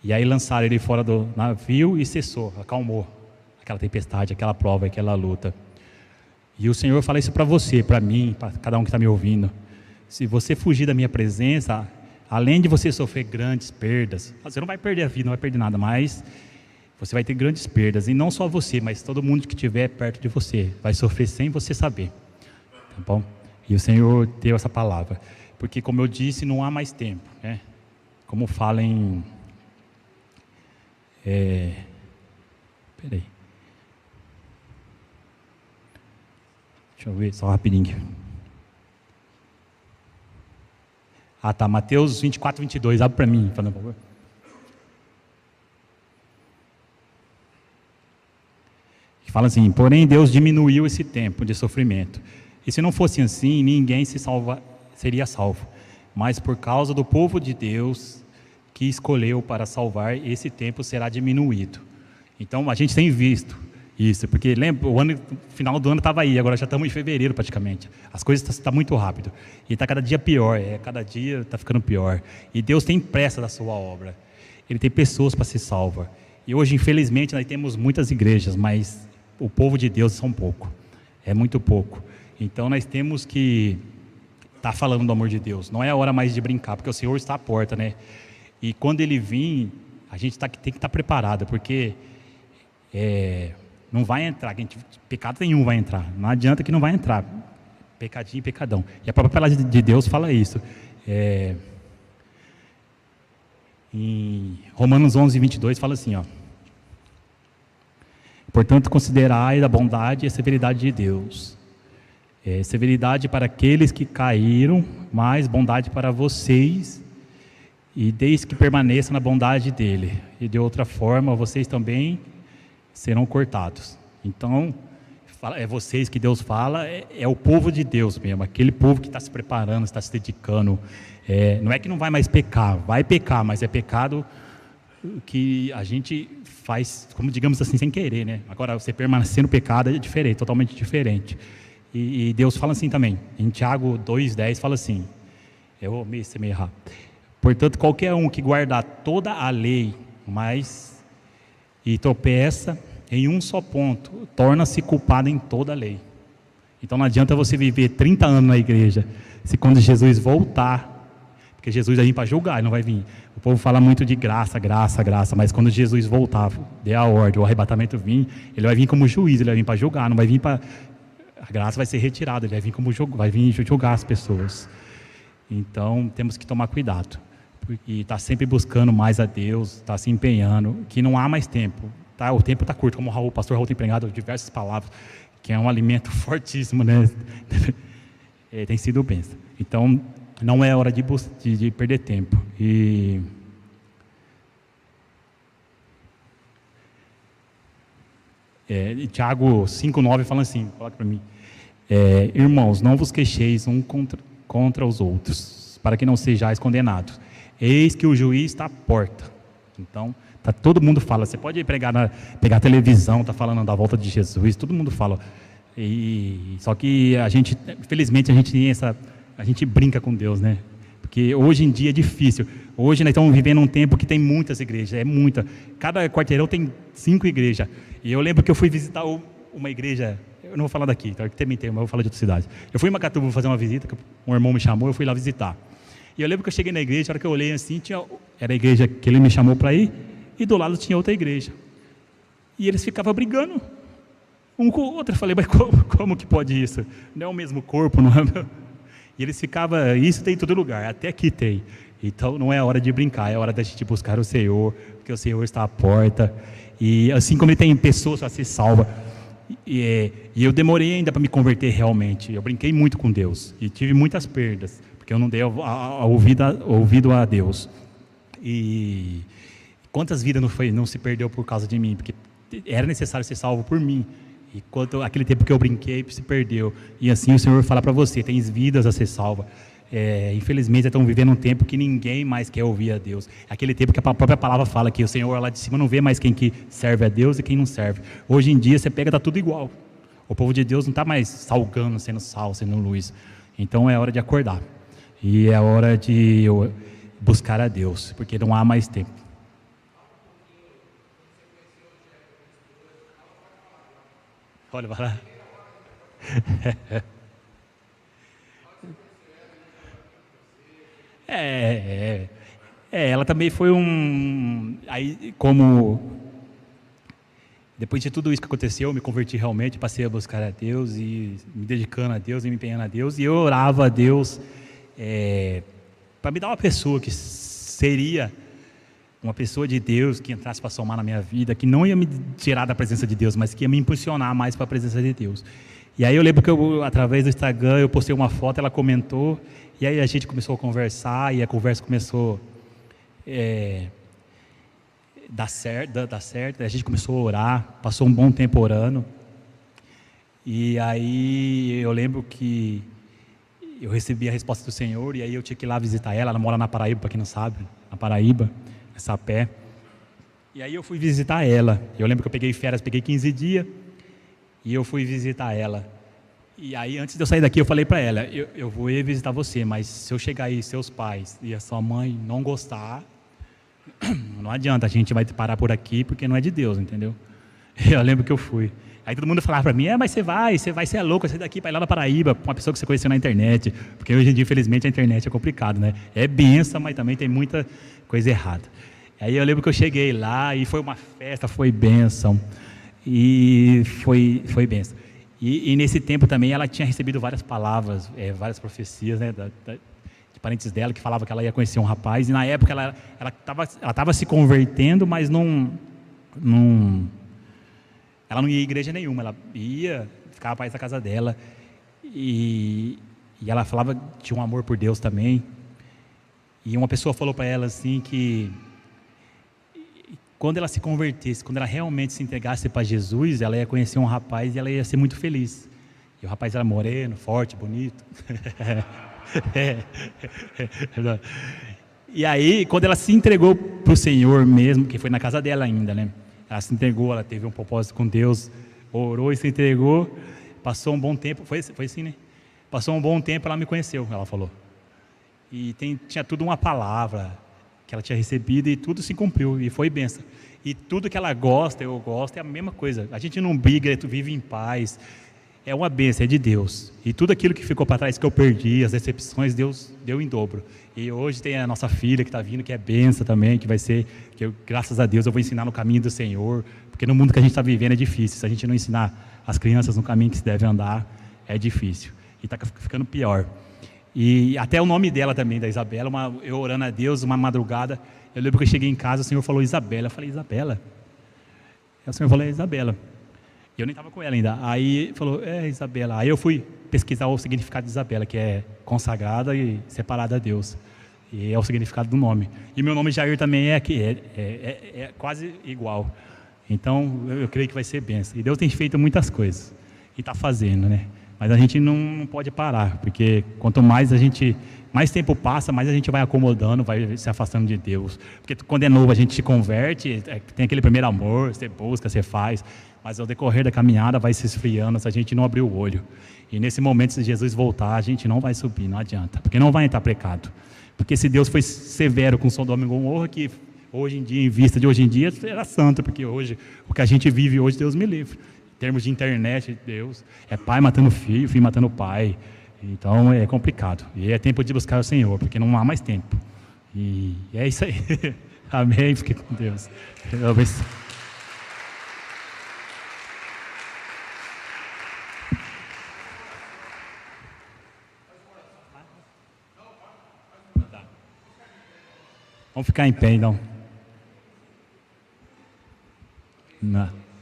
E aí lançaram ele fora do navio e cessou, acalmou aquela tempestade, aquela prova, aquela luta. E o Senhor fala isso para você, para mim, para cada um que está me ouvindo. Se você fugir da minha presença, além de você sofrer grandes perdas, você não vai perder a vida, não vai perder nada, mas você vai ter grandes perdas. E não só você, mas todo mundo que estiver perto de você vai sofrer sem você saber. Tá bom? E o Senhor deu essa palavra. Porque, como eu disse, não há mais tempo, né? Como fala em... Peraí. Deixa eu ver, só rapidinho. Tá, Mateus 24, 22, abre para mim, por favor. Fala assim: porém Deus diminuiu esse tempo de sofrimento. E se não fosse assim, ninguém seria salvo. Mas por causa do povo de Deus que escolheu para salvar, esse tempo será diminuído. Então, a gente tem visto isso, porque lembra, o final do ano estava aí, agora já estamos em fevereiro praticamente. As coisas estão muito rápido. E está cada dia pior, cada dia está ficando pior. E Deus tem pressa da sua obra. Ele tem pessoas para ser salvas. E hoje, infelizmente, nós temos muitas igrejas, mas o povo de Deus são pouco. É muito pouco. Então, nós temos que estar falando do amor de Deus. Não é a hora mais de brincar, porque o Senhor está à porta, né? E quando Ele vir, a gente tem que estar preparado, porque não vai entrar, pecado nenhum vai entrar. Não adianta que não vai entrar. Pecadinho e pecadão. E a própria palavra de Deus fala isso. Em Romanos 11, 22 fala assim, ó: portanto, considerai a bondade e a severidade de Deus. Severidade para aqueles que caíram, mas bondade para vocês, e desde que permaneça na bondade dele. E de outra forma, vocês também serão cortados. Então, é vocês que Deus fala, é o povo de Deus mesmo, aquele povo que está se preparando, está se dedicando. Não é que não vai mais pecar, vai pecar, mas é pecado que a gente faz, como digamos assim, sem querer, né? Agora, você permanecer no pecado é diferente, totalmente diferente. E Deus fala assim também, em Tiago 2,10 fala assim, eu vou me errar: portanto, qualquer um que guardar toda a lei, mas e tropeça em um só ponto, torna-se culpado em toda a lei. Então não adianta você viver 30 anos na igreja, se quando Jesus voltar, porque Jesus vai vir para julgar, ele não vai vir. O povo fala muito de graça, graça, graça, mas quando Jesus voltar, der a ordem, o arrebatamento vir, ele vai vir como juiz, ele vai vir para julgar, não vai vir para... A graça vai ser retirada, ele vai vir como vai vir julgar as pessoas. Então temos que tomar cuidado. E está sempre buscando mais a Deus, está se empenhando, que não há mais tempo. Tá? O tempo está curto, como o pastor Raul tem pregado diversas palavras, que é um alimento fortíssimo, né? Tem sido bênção. Então, não é hora de perder tempo. E Tiago 5,9 fala assim, coloca para mim: irmãos, não vos queixeis um contra os outros, para que não sejais condenados. Eis que o juiz está à porta. Então, todo mundo fala. Você pode pegar a televisão, está falando da volta de Jesus, todo mundo fala. Só que infelizmente, a gente brinca com Deus, né? Porque hoje em dia é difícil. Hoje nós estamos vivendo um tempo que tem muitas igrejas, cada quarteirão tem 5 igrejas. E eu lembro que eu fui visitar uma igreja, eu não vou falar daqui, tá? Também tem, mas eu vou falar de outra cidade. Eu fui em Macatuba fazer uma visita, que um irmão me chamou, eu fui lá visitar. E eu lembro que eu cheguei na igreja, a hora que eu olhei assim, era a igreja que ele me chamou para ir, e do lado tinha outra igreja. E eles ficavam brigando, um com o outro. Eu falei, mas como que pode isso? Não é o mesmo corpo, não é? E eles ficavam, isso tem em todo lugar, até aqui tem. Então não é hora de brincar, é hora da gente buscar o Senhor, porque o Senhor está à porta. E assim como Ele tem pessoas para ser salva. E eu demorei ainda para me converter realmente. Eu brinquei muito com Deus e tive muitas perdas, porque eu não dei ouvido a Deus. E quantas vidas não se perdeu por causa de mim? Porque era necessário ser salvo por mim. E aquele tempo que eu brinquei se perdeu. E assim o Senhor fala para você: tem vidas a ser salva. Infelizmente estão vivendo um tempo que ninguém mais quer ouvir a Deus. Aquele tempo que a própria palavra fala que o Senhor lá de cima não vê mais quem que serve a Deus e quem não serve. Hoje em dia você pega, está tudo igual. O povo de Deus não está mais salgando, sendo sal, sendo luz. Então é hora de acordar. E é hora de buscar a Deus, porque não há mais tempo. Olha, vai lá. Ela também foi aí, como depois de tudo isso que aconteceu, eu me converti realmente, passei a buscar a Deus e me dedicando a Deus e me empenhando a Deus, e eu orava a Deus para me dar uma pessoa que seria uma pessoa de Deus, que entrasse para somar na minha vida, que não ia me tirar da presença de Deus, mas que ia me impulsionar mais para a presença de Deus. E aí eu lembro que através do Instagram, eu postei uma foto, ela comentou, e aí a gente começou a conversar, e a conversa começou dar certo, a gente começou a orar, passou um bom tempo orando, e aí eu lembro que eu recebi a resposta do Senhor, e aí eu tinha que ir lá visitar ela mora na Paraíba, para quem não sabe, na Paraíba, Sapé. E aí eu fui visitar ela. Eu lembro que eu peguei férias, peguei 15 dias, e eu fui visitar ela. E aí, antes de eu sair daqui, eu falei para ela, eu vou ir visitar você, mas se eu chegar aí, seus pais e a sua mãe não gostar, não adianta, a gente vai parar por aqui, porque não é de Deus, entendeu? Eu lembro que eu fui. Aí todo mundo falava para mim, mas você vai ser louco, você daqui para ir lá na Paraíba, com uma pessoa que você conheceu na internet, porque hoje em dia, infelizmente, a internet é complicado, né? É benção, mas também tem muita coisa errada. Aí eu lembro que eu cheguei lá e foi uma festa, foi bênção, e foi bênção. E nesse tempo também ela tinha recebido várias palavras, várias profecias, né, de parentes dela, que falavam que ela ia conhecer um rapaz, e na época ela estava se convertendo, mas ela não ia à igreja nenhuma, ela ia, ficava para na casa dela, e ela falava que tinha um amor por Deus também. E uma pessoa falou para ela assim que quando ela se convertesse, quando ela realmente se entregasse para Jesus, ela ia conhecer um rapaz e ela ia ser muito feliz. E o rapaz era moreno, forte, bonito. E aí, quando ela se entregou para o Senhor mesmo, que foi na casa dela ainda, né? Ela se entregou, ela teve um propósito com Deus, orou e se entregou. Passou um bom tempo, foi assim, né? Passou um bom tempo, ela me conheceu, ela falou. E tinha tudo uma palavra que ela tinha recebido e tudo se cumpriu, e foi bênção. E tudo que ela gosta, eu gosto, é a mesma coisa. A gente não briga, tu vive em paz. É uma bênção, é de Deus. E tudo aquilo que ficou para trás, que eu perdi, as decepções, Deus deu em dobro. E hoje tem a nossa filha que está vindo, que é bênção também, que vai ser, que eu, graças a Deus, eu vou ensinar no caminho do Senhor, porque no mundo que a gente está vivendo é difícil. Se a gente não ensinar as crianças no caminho que se deve andar, é difícil. E está ficando pior. E até o nome dela também, da Isabela, eu orando a Deus, uma madrugada, eu lembro que eu cheguei em casa, o Senhor falou Isabela. Eu falei, Isabela? Aí o Senhor falou, Isabela. E eu nem estava com ela ainda. Aí falou, Isabela. Aí eu fui pesquisar o significado de Isabela, que é consagrada e separada a Deus. E é o significado do nome. E meu nome Jair também é quase igual. Então, eu creio que vai ser bênção. E Deus tem feito muitas coisas. E está fazendo, né? Mas a gente não pode parar, porque quanto mais mais tempo passa, mais a gente vai acomodando, vai se afastando de Deus. Porque quando é novo a gente se converte, tem aquele primeiro amor, você busca, você faz, mas ao decorrer da caminhada vai se esfriando se a gente não abrir o olho. E nesse momento, se Jesus voltar, a gente não vai subir, não adianta, porque não vai entrar pecado. Porque se Deus foi severo com Sodoma e Gomorra, que hoje em dia, em vista de hoje em dia, era santo, porque hoje, o que a gente vive hoje, Deus me livre. Em termos de internet, Deus, é pai matando filho, filho matando pai. Então é complicado. E é tempo de buscar o Senhor, porque não há mais tempo. E é isso aí. Amém. Fique com Deus. Vamos ficar em pé, então.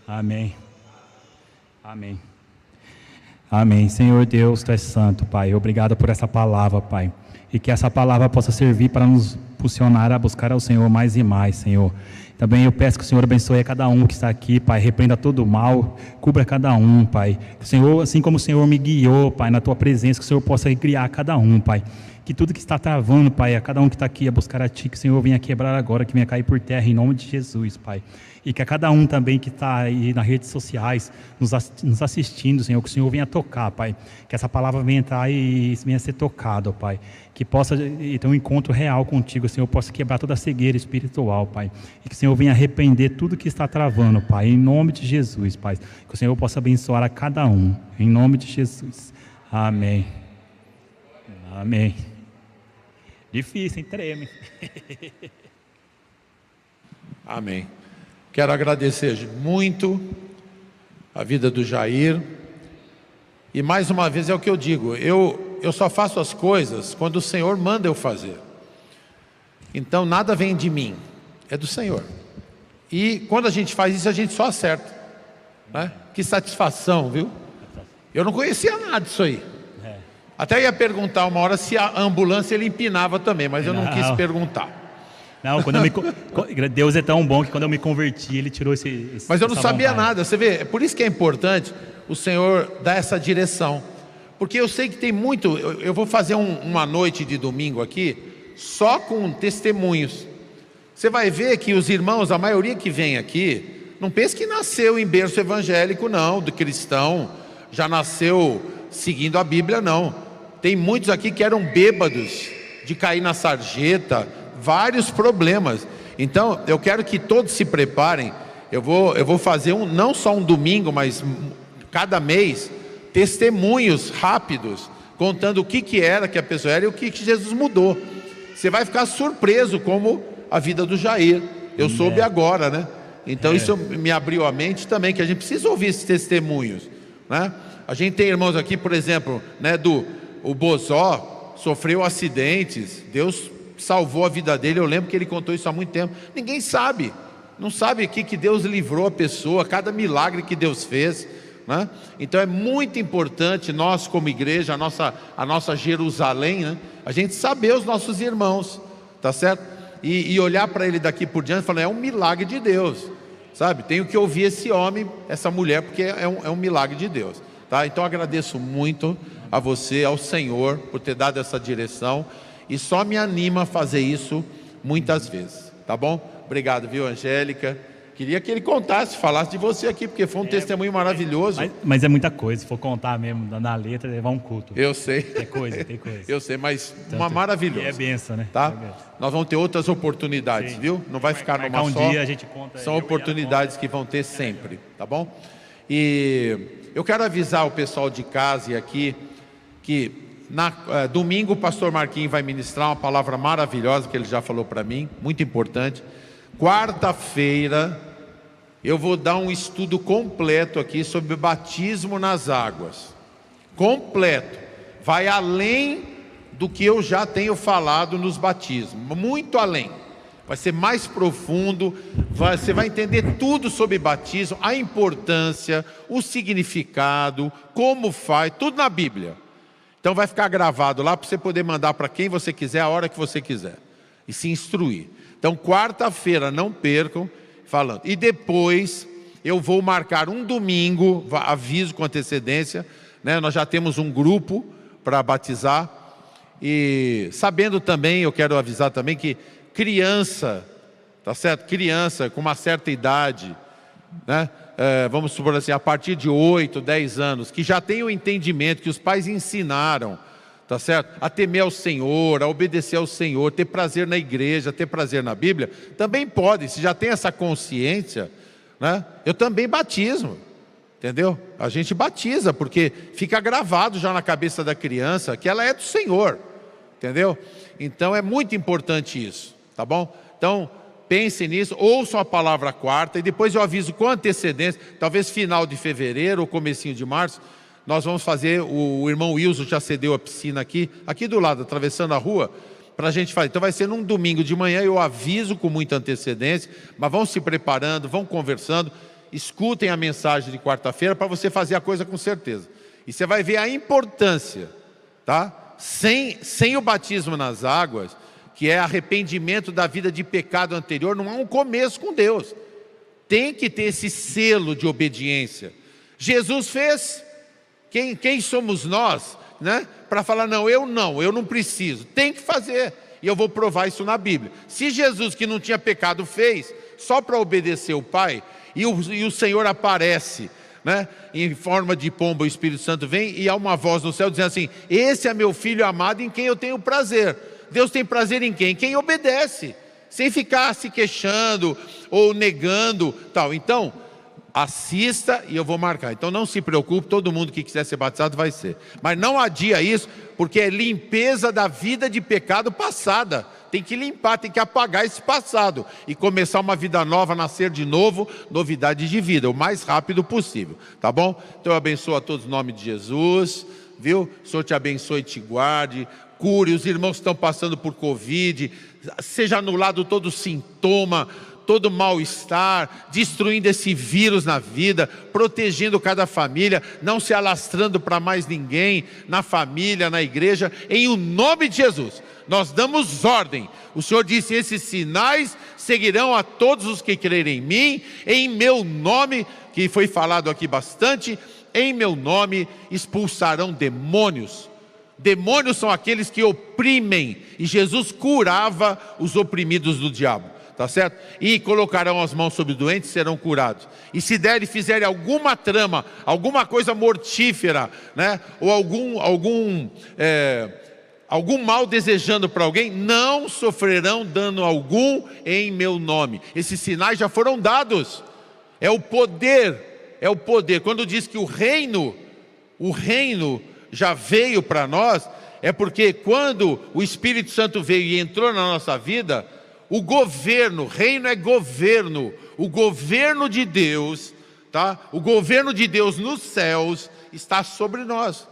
Amém. Amém. Amém. Senhor Deus, Tu és santo, Pai. Obrigado por essa palavra, Pai. E que essa palavra possa servir para nos impulsionar a buscar ao Senhor mais e mais, Senhor. Também eu peço que o Senhor abençoe a cada um que está aqui, Pai. Repreenda todo o mal, cubra cada um, Pai. Que o Senhor, assim como o Senhor me guiou, Pai, na Tua presença, que o Senhor possa guiar cada um, Pai. Que tudo que está travando, Pai, a cada um que está aqui a buscar a Ti, que o Senhor venha quebrar agora, que venha cair por terra, em nome de Jesus, Pai. E que a cada um também que está aí nas redes sociais, nos assistindo, Senhor, que o Senhor venha tocar, Pai. Que essa palavra venha entrar e venha ser tocada, Pai. Que possa ter um encontro real contigo, Senhor, possa quebrar toda a cegueira espiritual, Pai. E que o Senhor venha arrepender tudo que está travando, Pai, em nome de Jesus, Pai. Que o Senhor possa abençoar a cada um, em nome de Jesus. Amém. Amém. Difícil, hein? Treme. Amém. Quero agradecer muito a vida do Jair. E mais uma vez é o que eu digo, eu só faço as coisas quando o Senhor manda eu fazer. Então nada vem de mim, é do Senhor. E quando a gente faz isso, a gente só acerta, né? Que satisfação, viu? Eu não conhecia nada disso aí. Até ia perguntar uma hora se a ambulância ele empinava também, mas eu não quis perguntar. Não, Deus é tão bom que quando eu me converti, Ele tirou esse mas eu não sabia nada, você vê, é por isso que é importante o Senhor dar essa direção. Porque eu sei que tem muito, eu vou fazer uma noite de domingo aqui, só com testemunhos. Você vai ver que os irmãos, a maioria que vem aqui, não pensa que nasceu em berço evangélico não, do cristão, já nasceu seguindo a Bíblia não. Tem muitos aqui que eram bêbados, de cair na sarjeta, vários problemas. Então eu quero que todos se preparem. Eu vou fazer não só um domingo, mas cada mês, testemunhos rápidos, contando o que era que a pessoa era e o que Jesus mudou. Você vai ficar surpreso como a vida do Jair. Eu soube agora, né? Então isso me abriu a mente também, que a gente precisa ouvir esses testemunhos, né? A gente tem irmãos aqui, por exemplo, né, o Bozó sofreu acidentes, Deus salvou a vida dele. Eu lembro que ele contou isso há muito tempo. Ninguém sabe, não sabe o que Deus livrou a pessoa, cada milagre que Deus fez, né? Então é muito importante nós como igreja, a nossa Jerusalém, né, a gente saber os nossos irmãos, tá certo? E olhar para ele daqui por diante e falar, é um milagre de Deus, sabe? Tenho que ouvir esse homem, essa mulher, porque é um milagre de Deus, tá? Então agradeço muito a você, ao Senhor, por ter dado essa direção, e só me anima a fazer isso muitas vezes, tá bom? Obrigado, viu, Angélica? Queria que ele falasse de você aqui, porque foi um testemunho maravilhoso. Mas é muita coisa, se for contar mesmo na letra, levar um culto. Eu sei. Tem coisa. Eu sei, mas uma maravilhosa. E é benção, né? Tá? Nós vamos ter outras oportunidades, viu? Não vai ficar numa só. Dia a gente conta. São oportunidades que vão ter sempre, tá bom? E eu quero avisar o pessoal de casa e aqui que domingo o pastor Marquinhos vai ministrar uma palavra maravilhosa que ele já falou para mim, muito importante. Quarta-feira eu vou dar um estudo completo aqui sobre batismo nas águas. Completo. Vai além do que eu já tenho falado nos batismos. Muito além. Vai ser mais profundo. Você vai entender tudo sobre batismo, a importância, o significado, como faz, tudo na Bíblia. Então vai ficar gravado lá para você poder mandar para quem você quiser, a hora que você quiser. E se instruir. Então quarta-feira, não percam, falando. E depois eu vou marcar um domingo, aviso com antecedência, né? Nós já temos um grupo para batizar. E sabendo também, eu quero avisar também que criança, tá certo? Criança com uma certa idade, né? Vamos supor assim, a partir de 8, 10 anos, que já tem o entendimento, que os pais ensinaram, tá certo? A temer ao Senhor, a obedecer ao Senhor, ter prazer na igreja, ter prazer na Bíblia, também pode, se já tem essa consciência, né? Eu também batismo, entendeu? A gente batiza, porque fica gravado já na cabeça da criança que ela é do Senhor, entendeu? Então é muito importante isso, tá bom? Então pensem nisso, ouçam a palavra quarta, e depois eu aviso com antecedência, talvez final de fevereiro ou comecinho de março, nós vamos fazer, o irmão Wilson já cedeu a piscina aqui do lado, atravessando a rua, para a gente fazer. Então vai ser num domingo de manhã, eu aviso com muita antecedência, mas vão se preparando, vão conversando, escutem a mensagem de quarta-feira para você fazer a coisa com certeza. E você vai ver a importância, tá? Sem o batismo nas águas, que é arrependimento da vida de pecado anterior, não há um começo com Deus. Tem que ter esse selo de obediência. Jesus fez. Quem somos nós, né? Para falar, não, eu não preciso. Tem que fazer. E eu vou provar isso na Bíblia. Se Jesus, que não tinha pecado, fez, só para obedecer o Pai, e o Senhor aparece, né, em forma de pomba, o Espírito Santo vem, e há uma voz no céu dizendo assim, esse é meu filho amado em quem eu tenho prazer. Deus tem prazer em quem? Quem obedece, sem ficar se queixando ou negando, tal. Então, assista e eu vou marcar. Então não se preocupe, todo mundo que quiser ser batizado vai ser. Mas não adia isso, porque é limpeza da vida de pecado passada. Tem que limpar, tem que apagar esse passado e começar uma vida nova, nascer de novo, novidade de vida, o mais rápido possível, tá bom? Então eu abençoo a todos em nome de Jesus, viu? O Senhor te abençoe e te guarde, cure os irmãos que estão passando por Covid, seja anulado todo sintoma, todo mal-estar, destruindo esse vírus na vida, protegendo cada família, não se alastrando para mais ninguém, na família, na igreja, em o nome de Jesus. Nós damos ordem. O Senhor disse, esses sinais seguirão a todos os que crerem em mim, em meu nome, que foi falado aqui bastante, em meu nome expulsarão demônios. Demônios são aqueles que oprimem, e Jesus curava os oprimidos do diabo. tá certo? E colocarão as mãos sobre os doentes e serão curados. E se der e fizerem alguma trama, alguma coisa mortífera, né? Ou algum mal desejando para alguém, não sofrerão dano algum em meu nome. Esses sinais já foram dados. É o poder, é o poder. Quando diz que o reino já veio para nós, é porque quando o Espírito Santo veio e entrou na nossa vida, o governo, reino é governo, o governo de Deus, tá? O governo de Deus nos céus está sobre nós.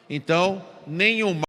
Então, nenhum